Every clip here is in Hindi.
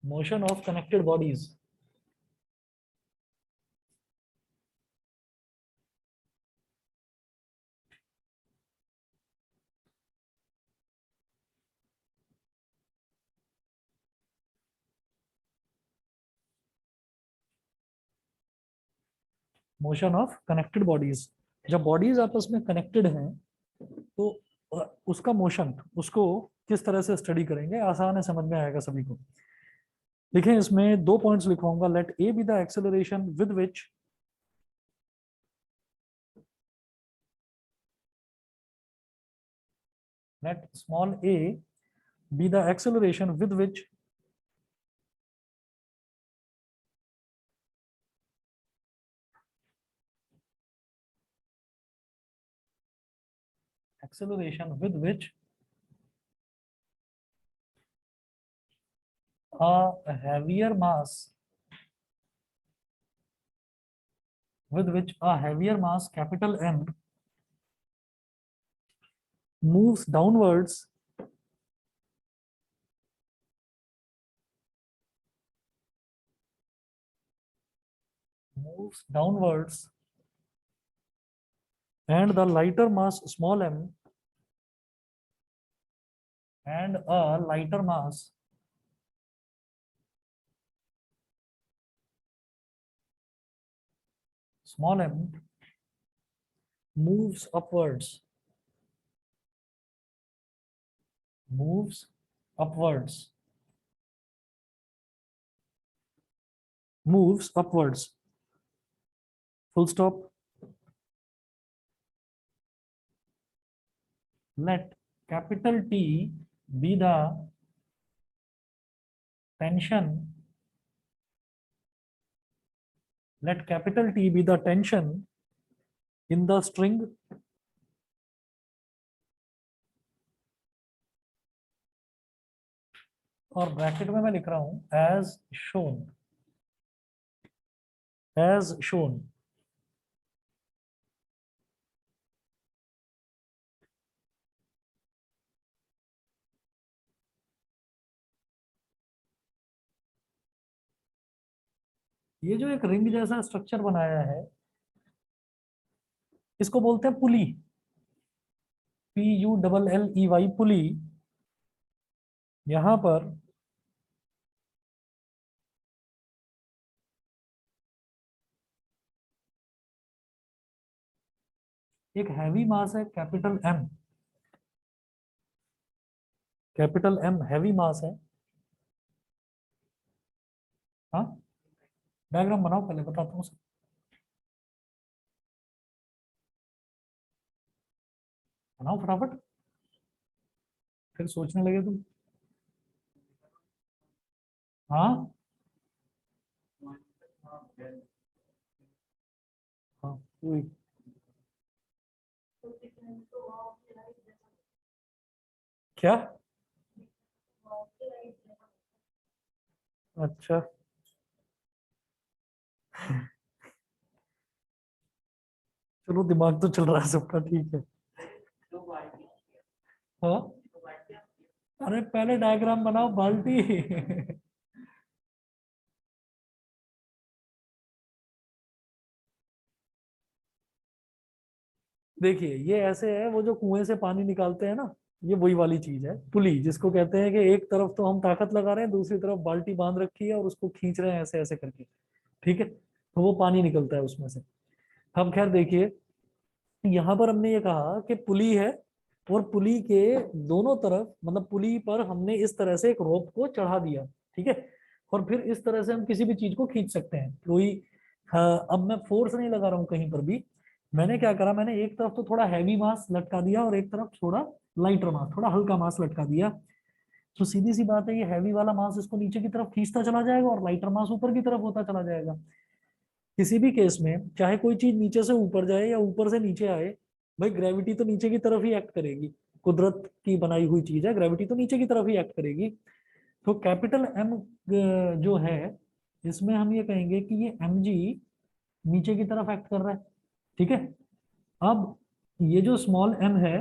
Motion of connected bodies. Motion of connected bodies, जब बॉडीज आपस में कनेक्टेड हैं तो उसका मोशन, उसको किस तरह से स्टडी करेंगे, आसान है, समझ में आएगा सभी को। देखिए इसमें दो पॉइंट्स लिखवाऊंगा। Let a be the acceleration with which let small a be the acceleration with which acceleration with which a heavier mass with which a heavier mass capital M moves downwards and the lighter mass small m and a lighter mass small m moves upwards moves upwards moves upwards full stop. Let capital T be the tension. Let capital T be the tension in the string और ब्रैकेट में मैं लिख रहा हूं एज शोन, एज शोन। ये जो एक रिंग जैसा स्ट्रक्चर बनाया है इसको बोलते हैं पुली, PULLEY पुली। यहां पर एक हैवी मास है capital M, capital M heavy mass है। हाँ, डायग्राम बनाओ पहले, बताता हूँ। बनाओ फटाफट, फिर सोचने लगे तुम। हाँ हाँ वही। क्या? अच्छा, चलो दिमाग तो चल रहा है सबका, ठीक है। हाँ, अरे पहले डायग्राम बनाओ बाल्टी। देखिए ये ऐसे है, वो जो कुएं से पानी निकालते हैं ना, ये वही वाली चीज है पुली, जिसको कहते हैं कि एक तरफ तो हम ताकत लगा रहे हैं, दूसरी तरफ बाल्टी बांध रखी है और उसको खींच रहे हैं ऐसे ऐसे करके, ठीक है, तो वो पानी निकलता है उसमें से। अब खैर देखिए, यहाँ पर हमने ये कहा कि पुली है और पुली के दोनों तरफ, मतलब पुली पर हमने इस तरह से एक रोप को चढ़ा दिया, ठीक है, और फिर इस तरह से हम किसी भी चीज को खींच सकते हैं कोई। अब मैं फोर्स नहीं लगा रहा हूँ कहीं पर भी, मैंने क्या करा, मैंने एक तरफ तो थोड़ा हैवी मास लटका दिया और एक तरफ थोड़ा लाइटर मास, थोड़ा हल्का मास लटका दिया। तो सीधी सी बात है, ये हैवी वाला मास इसको नीचे की तरफ खींचता चला जाएगा और लाइटर मास ऊपर की तरफ होता चला जाएगा। किसी भी केस में चाहे कोई चीज नीचे से ऊपर जाए या ऊपर से नीचे आए, भाई ग्रेविटी तो नीचे की तरफ ही एक्ट करेगी। कुदरत की बनाई हुई चीज है, ग्रेविटी तो नीचे की तरफ ही एक्ट करेगी। तो कैपिटल M जो है, इसमें हम ये कहेंगे कि ये mg नीचे की तरफ एक्ट कर रहा है, ठीक है। अब ये जो स्मॉल m है,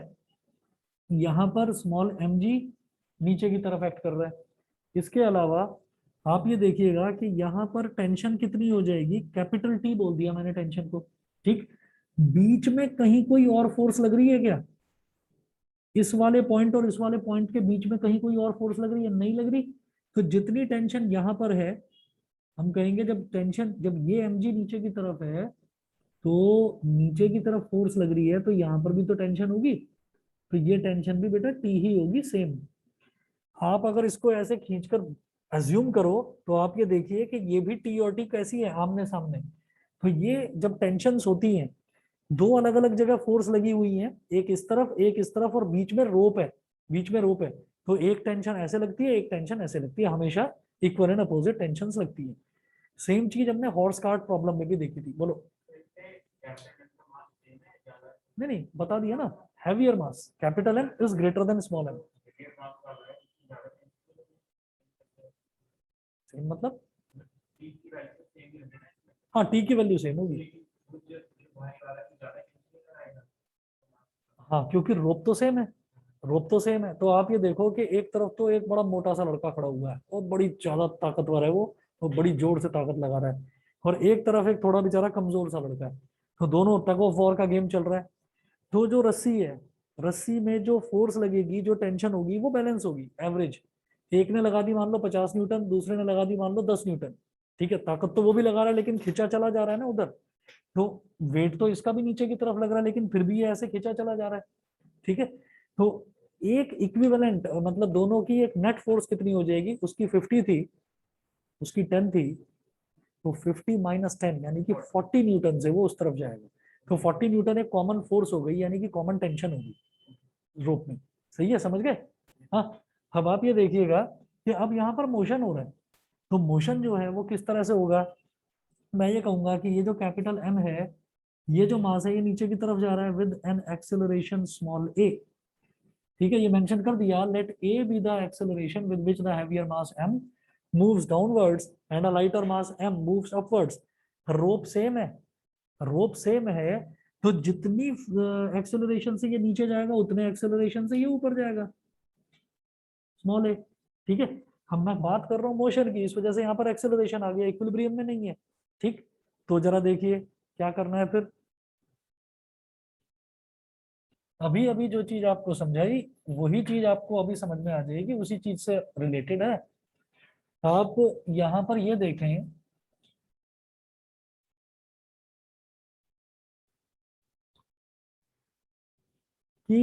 यहाँ पर स्मॉल mg नीचे की तरफ एक्ट कर रहा है। इसके अलावा आप ये देखिएगा कि यहाँ पर टेंशन कितनी हो जाएगी, कैपिटल टी बोल दिया मैंने टेंशन को, ठीक। बीच में कहीं कोई और फोर्स लग रही है क्या? इस वाले पॉइंट और इस वाले पॉइंट के बीच में कहीं कोई और फोर्स लग रही है? नहीं लग रही। तो जितनी टेंशन यहाँ पर है, हम कहेंगे जब टेंशन, जब ये mg नीचे की तरफ है, तो नीचे की तरफ फोर्स लग रही है, तो यहाँ पर भी तो टेंशन होगी। तो ये टेंशन भी बेटा टी ही होगी, सेम। आप अगर इसको ऐसे खींचकर अज्यूम करो, तो आप ये देखिए कि ये भी टी और टी कैसी है, आमने सामने। तो ये जब टेंशन होती हैं, दो अलग अलग जगह फोर्स लगी हुई है, एक इस तरफ एक इस तरफ, और बीच में रोप है, बीच में रोप है। तो एक टेंशन ऐसे लगती है, एक टेंशन ऐसे लगती है, हमेशा इक्वल एंड अपोजिट टेंशन लगती है। सेम चीज हमने हॉर्स कार्ट प्रॉब्लम में भी देखी थी। बोलो। नहीं नहीं, बता दिया ना, heavier mass capital M is greater than small M. Same मतलब, हाँ टी की वैल्यू सेम होगी। हाँ, क्योंकि रोप तो सेम है, रोप तो सेम है। तो आप ये देखो कि एक तरफ तो एक बड़ा मोटा सा लड़का खड़ा हुआ है और बड़ी ज्यादा ताकतवर है वो, तो बड़ी जोर से ताकत लगा रहा है, और एक तरफ एक थोड़ा बेचारा कमजोर सा लड़का है। तो दोनों टग ऑफ वॉर का गेम चल रहा है। तो जो रस्सी है, रस्सी में जो फोर्स लगेगी, जो टेंशन होगी, वो बैलेंस होगी, एवरेज। एक ने लगा दी मान लो 50 न्यूटन, दूसरे ने लगा दी मान लो 10 न्यूटन। ठीक है, ताकत तो वो भी लगा रहा है, लेकिन खिंचा चला जा रहा है ना उधर। तो वेट तो इसका भी नीचे की तरफ लग रहा है, लेकिन फिर भी ये ऐसे खिंचा चला जा रहा है। ठीक है। तो एक इक्विवेलेंट, मतलब दोनों की एक नेट फोर्स कितनी हो जाएगी, उसकी 50 थी, उसकी 10 थी। तो 50 - 10 यानी कि 40 न्यूटन से वो उस तरफ जाएगा। तो 40 न्यूटन एक कॉमन फोर्स हो गई, यानी कि कॉमन टेंशन होगी रोप में। सही है, समझ गए? हाँ। अब आप ये देखिएगा कि अब यहाँ पर मोशन हो रहा है। तो मोशन जो है वो किस तरह से होगा? मैं ये कहूंगा कि ये जो कैपिटल एम है, ये जो मास है, ये नीचे की तरफ जा रहा है with an acceleration small a. ठीक है, ये मेंशन कर दिया, let a be the acceleration with which the heavier mass m moves downwards and a lighter mass m moves upwards. Rope same है, रोप सेम है। तो जितनी एक्सेलरेशन से ये नीचे जाएगा, उतने एक्सेलरेशन से ये ऊपर जाएगा, स्मॉल ए। ठीक है। हम मैं बात कर रहा हूँ मोशन की, इस वजह से यहाँ पर एक्सेलरेशन आ गया, इक्विलिब्रियम में नहीं है। ठीक। तो जरा देखिए क्या करना है फिर। अभी अभी जो चीज आपको समझाई, वही चीज आपको अभी समझ में आ जाएगी, उसी चीज से रिलेटेड है। आप यहाँ पर ये देखें कि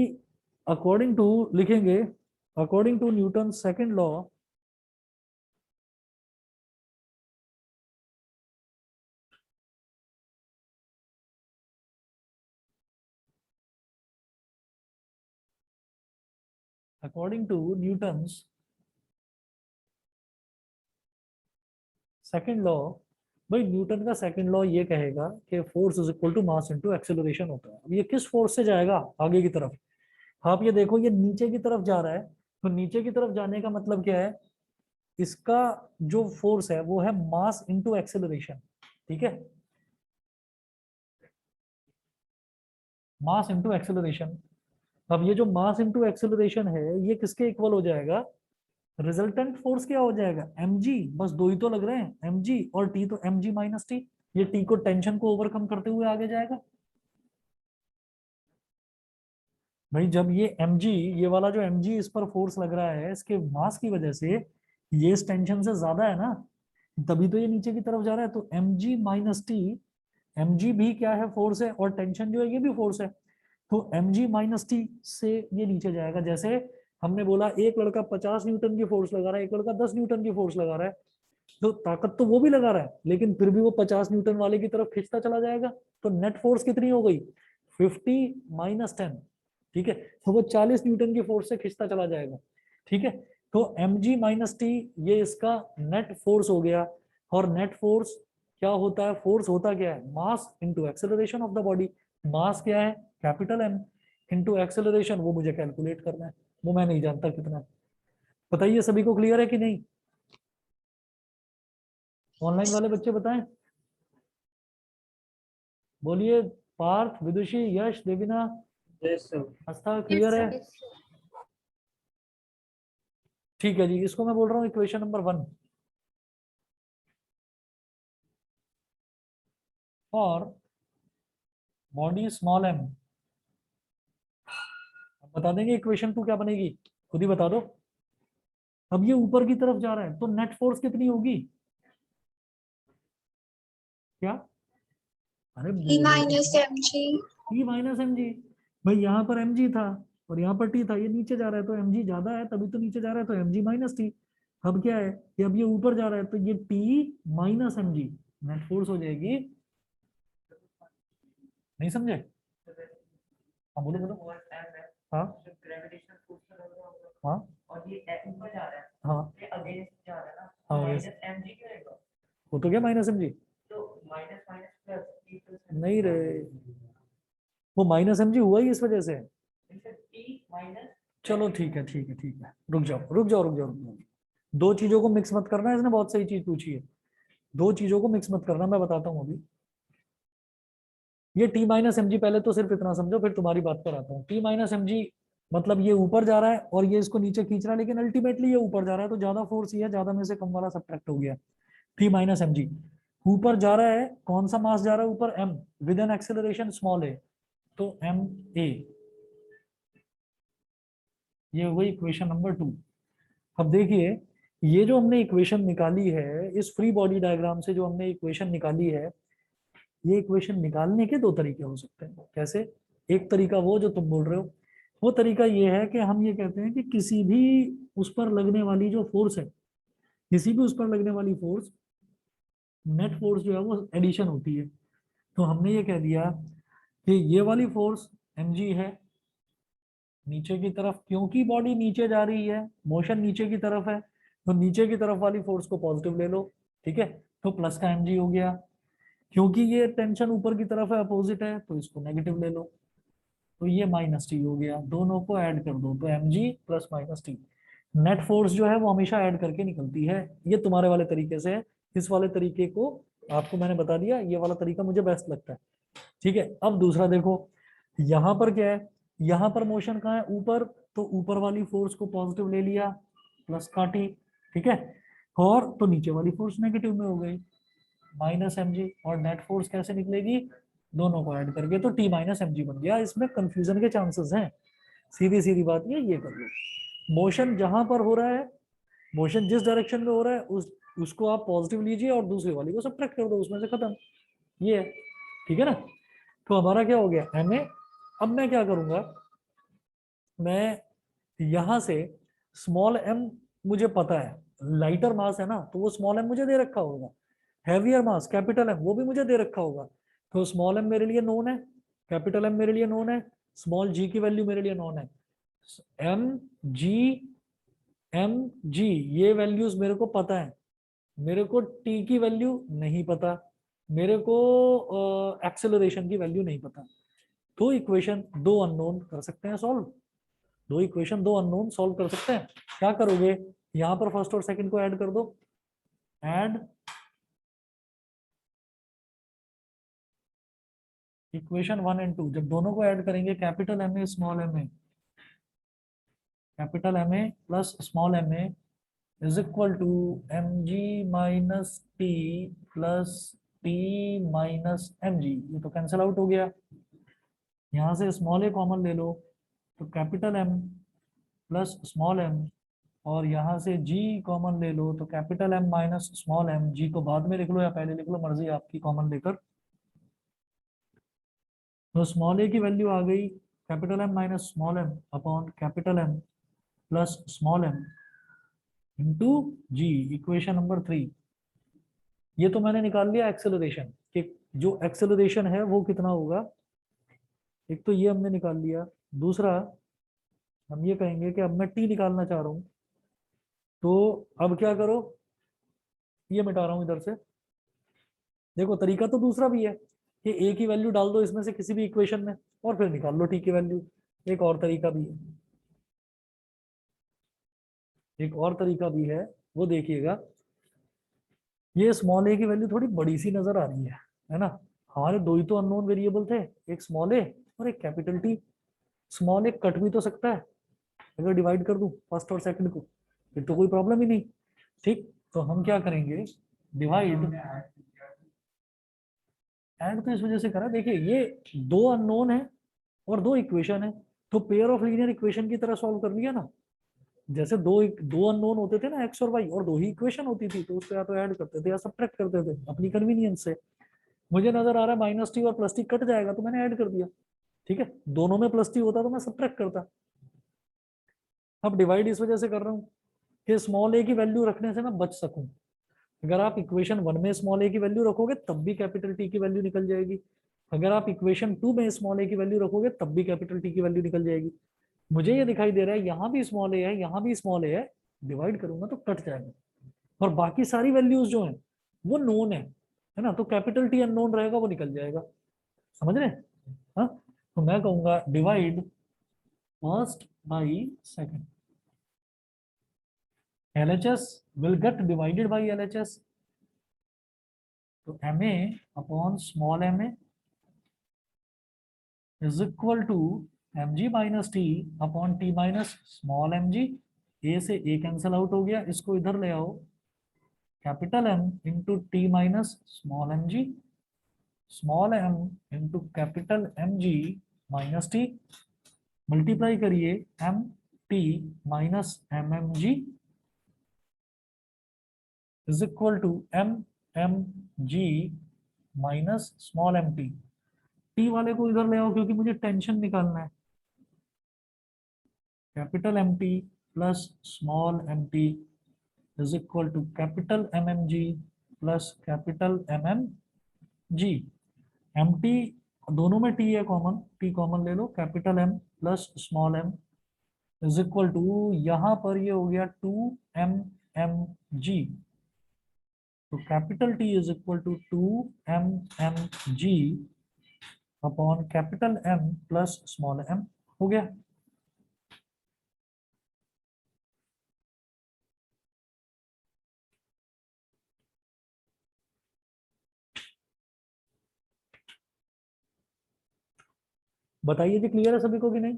अकॉर्डिंग टू, लिखेंगे according to Newton second law, according to Newton second law, भाई न्यूटन का सेकंड लॉ ये कहेगा कि force is equal to mass into acceleration होता है। अब ये किस फोर्स से जाएगा आगे की तरफ? आप ये देखो, ये नीचे की तरफ जा रहा है। तो नीचे की तरफ जाने का मतलब क्या है? इसका जो फोर्स है वो है मास इनटू एक्सेलरेशन। ठीक है, मास इनटू एक्सेलरेशन। अब ये जो मास इनटू एक्सेलरेशन है, ये किसके इक्वल हो जाएगा? रिजल्टेंट फोर्स क्या हो जाएगा? mg। बस दो ही तो लग रहे हैं, mg और t, तो mg - t। ये t को, टेंशन को ओवरकम करते हुए आगे जाएगा। भाई जब ये mg, ये वाला जो mg इस पर फोर्स लग रहा है, इसके मास की वजह से, ये इस टेंशन से ज्यादा है ना, तभी तो ये नीचे की तरफ जा रहा है। तो mg - t, mg भी क्या है? फोर्स है, और टेंशन जो है ये भी फोर्स है। तो mg - t से ये नीचे जाएगा। जैसे हमने बोला, एक लड़का 50 न्यूटन की फोर्स लगा रहा है, एक लड़का 10 न्यूटन की फोर्स लगा रहा है। तो ताकत तो वो भी लगा रहा है, लेकिन फिर भी वो 50 न्यूटन वाले की तरफ खींचता चला जाएगा। तो नेट फोर्स कितनी हो गई? 50 - 10। ठीक है, तो वो 40 न्यूटन की फोर्स से खींचता चला जाएगा। ठीक है। तो mg - t, ये इसका नेट फोर्स हो गया। और नेट फोर्स क्या होता है? फोर्स होता क्या है? Mass into acceleration of the body. Mass क्या है? कैपिटल एम, इंटू एक्सेलरेशन, वो मुझे कैलकुलेट करना है, वो मैं नहीं जानता कितना है। बताइए सभी को क्लियर है कि नहीं? ऑनलाइन वाले बच्चे बताएं, बोलिए। पार्थ, विदुषी, यश, देविना, यस सर। आस्था, Yes, क्लियर है? sir. ठीक है जी, इसको मैं बोल रहा हूँ इक्वेशन नंबर 1। और बॉडी स्मॉल एम। बता देंगे इक्वेशन 2 क्या बनेगी, खुद ही बता दो। अब ये ऊपर की तरफ जा रहा है तो नेट फोर्स कितनी होगी, क्या? अरे E बोलो, minus mg। T minus M G. भाई यहाँ पर एम जी था और यहाँ पर टी था, ये नीचे जा रहा है तो एम जी ज्यादा है, तभी तो नीचे जा रहा है, तो एम जी माइनस टी। अब क्या है कि अब ये ऊपर जा रहा है तो ये T minus M G net force हो जाएगी। नहीं समझे? हाँ बोलो बोलो। हाँ हाँ हाँ हाँ yes। वो तो क्या माइनस एम जी, नहीं रे, वो माइनस एम जी हुआ ही इस वजह से। चलो ठीक है ठीक है ठीक है, रुक जाओ रुक जाओ रुक जाओ रुक जाओ। दो चीजों को मिक्स मत करना, इसने बहुत सही चीज पूछी है। दो चीजों को मिक्स मत करना, मैं बताता हूँ अभी। ये टी माइनस एम जी, पहले तो सिर्फ इतना समझो फिर तुम्हारी बात पर आता हूँ। टी माइनस एम जी मतलब ये ऊपर जा रहा है और ये इसको नीचे खींच रहा है, लेकिन अल्टीमेटली ये ऊपर जा रहा है तो ज्यादा फोर्स ही है, ज्यादा में से कम वाला सब्ट्रैक्ट हो गया। टी माइनस एम जी ऊपर जा रहा है, कौन सा मास जा रहा है ऊपर, M, with an acceleration small a, तो एम ए। ये हो गई इक्वेशन नंबर 2। अब देखिए, ये जो हमने इक्वेशन निकाली है इस फ्री बॉडी डायग्राम से, जो हमने इक्वेशन निकाली है, ये इक्वेशन निकालने के दो तरीके हो सकते हैं। कैसे? एक तरीका वो जो तुम बोल रहे हो, वो तरीका ये है कि हम ये कहते हैं कि किसी भी उस पर लगने वाली जो फोर्स है, किसी भी उस पर लगने वाली फोर्स, नेट फोर्स जो है वो एडिशन होती है। तो हमने ये कह दिया कि ये वाली फोर्स mg है नीचे की तरफ, क्योंकि बॉडी नीचे जा रही है, मोशन नीचे की तरफ है, तो नीचे की तरफ वाली फोर्स को पॉजिटिव ले लो, ठीक है, तो प्लस का mg हो गया। क्योंकि ये टेंशन ऊपर की तरफ है, अपोजिट है, तो इसको नेगेटिव ले लो, तो ये माइनस टी हो गया। दोनों को ऐड कर दो तो mg plus minus T. Net force जो है वो हमेशा ऐड करके निकलती है। ये तुम्हारे वाले तरीके से है। इस वाले तरीके को आपको मैंने बता दिया, ये वाला तरीका मुझे बेस्ट लगता है। ठीक है, अब दूसरा देखो, यहां पर क्या है, यहां पर मोशन कहाँ है, ऊपर, तो ऊपर वाली फोर्स को पॉजिटिव ले लिया, प्लस का टी, ठीक है, और तो नीचे वाली फोर्स नेगेटिव में हो गई, माइनस एम जी, और नेट फोर्स कैसे निकलेगी, दोनों को ऐड करके, तो टी माइनस एम जी बन गया। इसमें कंफ्यूजन के चांसेस हैं, सीधी सीधी बात ये कर लो। मोशन जहां पर हो रहा है, मोशन जिस डायरेक्शन में हो रहा है उसको आप पॉजिटिव लीजिए और दूसरी वाली को सब्ट्रैक्ट कर दो उसमें से, खत्म। ये है, ठीक है ना। तो हमारा क्या हो गया, एम ए। अब मैं क्या करूंगा, मैं यहां से स्मॉल एम, मुझे पता है लाइटर मास है ना, तो वो स्मॉल एम मुझे दे रखा होगा, हैवियर मास कैपिटल एम वो भी मुझे दे रखा होगा, तो स्मॉल एम मेरे लिए नोन है, कैपिटल एम मेरे लिए नोन है, स्मॉल जी की वैल्यू मेरे लिए नोन है। एम जी, एम जी, ये वैल्यूज मेरे को पता है। मेरे को टी की वैल्यू नहीं पता, मेरे को एक्सेलरेशन की वैल्यू नहीं पता। दो इक्वेशन दो अननोन कर सकते हैं सॉल्व, दो इक्वेशन दो अननोन सॉल्व कर सकते हैं। क्या करोगे, यहां पर फर्स्ट और सेकंड को ऐड कर दो, ऐड इक्वेशन 1 एंड 2। जब दोनों को ऐड करेंगे, capital M A small M A, capital M A plus small M A is equal to M G minus T plus T minus M G. ये तो कैंसिल आउट हो गया, यहाँ से स्मॉल ए कॉमन ले लो, तो capital M plus small m, और यहाँ से जी कॉमन ले लो, तो capital M minus small m. G को बाद में लिख लो या पहले लिख लो, मर्जी आपकी, कॉमन लेकर। तो स्मॉल ए की वैल्यू आ गई capital M minus small m upon capital M plus small m into G, equation number 3। ये तो मैंने निकाल लिया एक्सेलरेशन, कि जो एक्सेलरेशन है वो कितना होगा, एक तो ये हमने निकाल लिया। दूसरा, हम ये कहेंगे कि अब मैं टी निकालना चाह रहा हूँ, तो अब क्या करो, ये मिटा रहा हूँ इधर से। देखो तरीका तो दूसरा भी है कि ए की वैल्यू डाल दो इसमें से किसी भी इक्वेशन में और फिर निकाल लो टी की वैल्यू। एक और तरीका भी है, एक और तरीका भी है, वो देखिएगा। ये स्मॉल ए की वैल्यू थोड़ी बड़ी सी नजर आ रही है ना। हमारे दो ही तो अननोन वेरिएबल थे, एक स्मॉल ए और एक कैपिटल टी। स्मॉल ए कट भी तो सकता है, अगर डिवाइड कर दूं फर्स्ट और सेकंड को, फिर तो कोई प्रॉब्लम ही नहीं। ठीक, तो हम क्या करेंगे, डिवाइड ऐड तो इस वजह से करा, देखिए ये दो अननोन है और दो इक्वेशन है, तो पेयर ऑफ लीनियर इक्वेशन की तरह सॉल्व कर लिया ना। जैसे दो दो अननोन होते थे ना एक्स और वाई, और दो ही इक्वेशन होती थी, तो उसको या तो ऐड करते थे या सब्ट्रैक्ट करते थे अपनी कन्वीनियंस से। मुझे नजर आ रहा है माइनस टी और प्लस टी कट जाएगा, तो मैंने ऐड कर दिया। ठीक है, दोनों में प्लस टी होता तो मैं सब्ट्रैक्ट करता। अब डिवाइड इस वजह से कर रहा हूँ कि स्मॉल ए की वैल्यू रखने से मैं बच सकूं। अगर आप इक्वेशन 1 में स्मॉल ए की वैल्यू रखोगे तब भी कैपिटल टी की वैल्यू निकल जाएगी, अगर आप इक्वेशन 2 में स्मॉल ए की वैल्यू रखोगे तब भी कैपिटल टी की वैल्यू निकल जाएगी। मुझे ये दिखाई दे रहा है यहाँ भी स्मॉल ए है, यहाँ भी स्मॉल ए है, डिवाइड करूंगा तो कट जाएगा, और बाकी सारी वैल्यूज जो है वो नोन है ना, तो कैपिटल टी अननोन रहेगा, वो निकल जाएगा। समझ रहे हैं? हाँ, तो मैं कहूंगा divide first by second, LHS will get divided by LHS, तो MA upon small ma is equal to mg minus T upon T minus small mg। ए से ए कैंसिल आउट हो गया, इसको इधर ले आओ, capital M into T minus small mg, small m into capital mg minus T, multiply करिए M T minus M M G is equal to M M G minus small m T. T वाले को इधर ले आओ क्योंकि मुझे टेंशन निकालना है। Capital M T plus small m T is equal to capital M M G plus capital M M G. M T दोनों में टी है कॉमन, टी कॉमन ले लो, capital M plus small m is equal to, यहाँ पर ये हो गया 2 mg, तो capital T is equal to 2 mg upon capital M plus small m हो गया। बताइए जी, क्लियर है सभी को कि नहीं?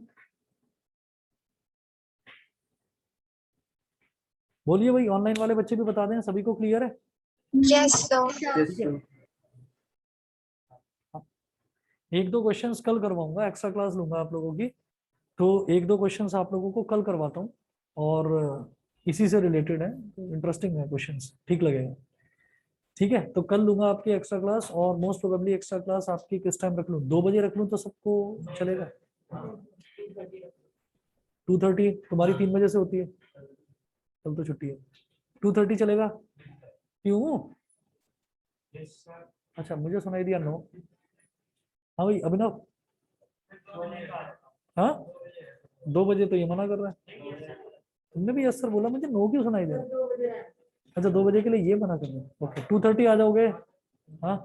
बोलिए भाई, ऑनलाइन वाले बच्चे भी बता दें, सभी को क्लियर है? Yes sir. ठीक है, एक दो क्वेश्चंस कल करवाऊंगा, एक्स्ट्रा क्लास लूंगा आप लोगों की, तो एक दो क्वेश्चंस आप लोगों को कल करवाता हूँ, और इसी से रिलेटेड है, इंटरेस्टिंग है क्वेश्चंस, ठीक लगेगा। ठीक है, तो कल लूंगा आपकी एक्स्ट्रा क्लास, और मोस्ट प्रोबेबली एक्स्ट्रा क्लास आपकी किस टाइम रख लूँ, 2 बजे रख लूँ तो सबको चलेगा? 2:30, तुम्हारी 3 बजे से होती है, कल तो छुट्टी है, 2:30 चलेगा? क्यों? अच्छा, मुझे सुनाई दिया 9। हाँ भाई अभिनव, हाँ 2 बजे तो ये मना कर रहा है, तुमने भी यस सर बोला, मुझे 9 क्यों सुनाई दे रहा है? अच्छा 2 बजे के लिए ये मना कर रहे हैं, ओके 2:30 आ जाओगे? हाँ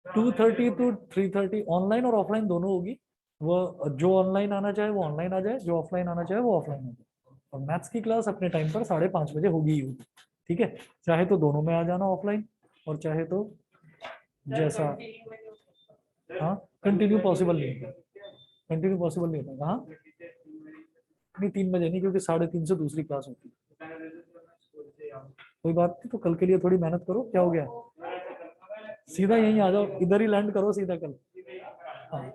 2:30 to 3:30 ऑनलाइन और ऑफलाइन दोनों होगी, वो जो ऑनलाइन आना चाहे वो ऑनलाइन आ जाए, जो ऑफलाइन आना चाहे वो ऑफलाइन आ जाए, और मैथ्स की क्लास अपने टाइम पर 5:30 बजे होगी ही होगी। ठीक है, चाहे तो दोनों में आ जाना ऑफलाइन, और चाहे तो जैसा, हाँ कंटिन्यू पॉसिबल नहीं होगा, कंटिन्यू पॉसिबल नहीं होगा। हाँ नहीं 3 बजे नहीं, क्योंकि 3:30 से दूसरी क्लास होती है। कोई बात नहीं, तो कल के लिए थोड़ी मेहनत करो, क्या हो गया, सीधा यहीं आ जाओ, इधर ही लैंड करो सीधा कल। हाँ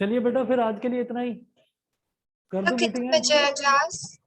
चलिए बेटा, फिर आज के लिए इतना ही, कर दो तो कितने मीटिंग बजे है। है क्लास?